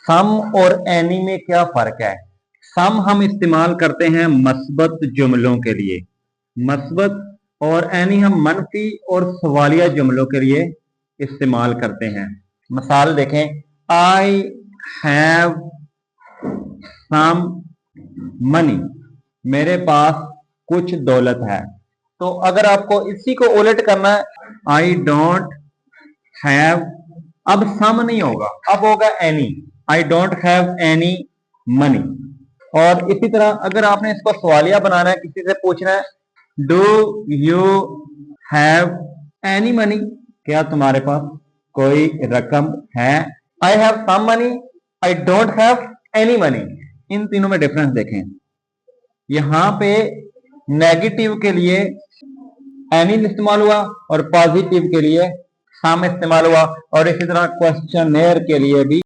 सम और एनी में क्या फर्क है? सम हम इस्तेमाल करते हैं मस्बत जुमलों के लिए, मस्बत, और एनी हम मनफी और सवालिया जुमलों के लिए इस्तेमाल करते हैं। मिसाल देखें, आई हैव सम मनी, मेरे पास कुछ दौलत है। तो अगर आपको इसी को उलट करना है, आई डोंट हैव, अब सम नहीं होगा, अब होगा any, I don't have any money. और इसी तरह अगर आपने इसको सवालिया बनाना है, किसी से पूछना है, do you have any money, क्या तुम्हारे पास कोई रकम है? I have some money, I don't have any money. इन तीनों में डिफरेंस देखें। यहां पे नेगेटिव के लिए एनी इस्तेमाल हुआ और पॉजिटिव के लिए सम इस्तेमाल हुआ, और इसी तरह क्वेश्चनेयर के लिए भी